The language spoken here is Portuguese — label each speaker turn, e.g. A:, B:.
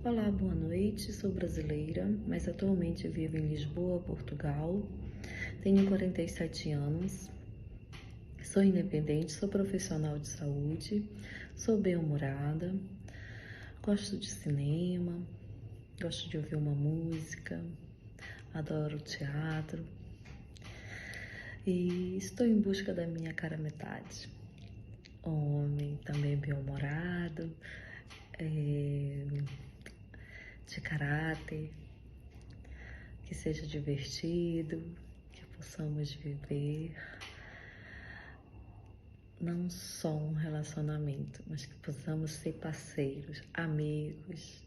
A: Olá, boa noite. Sou brasileira, mas atualmente vivo em Lisboa, Portugal. Tenho 47 anos. Sou independente, sou profissional de saúde, sou bem-humorada, gosto de cinema, gosto de ouvir uma música, adoro teatro e estou em busca da minha cara metade. Homem, também bem-humorado, de caráter, que seja divertido, que possamos viver não só um relacionamento, mas que possamos ser parceiros, amigos.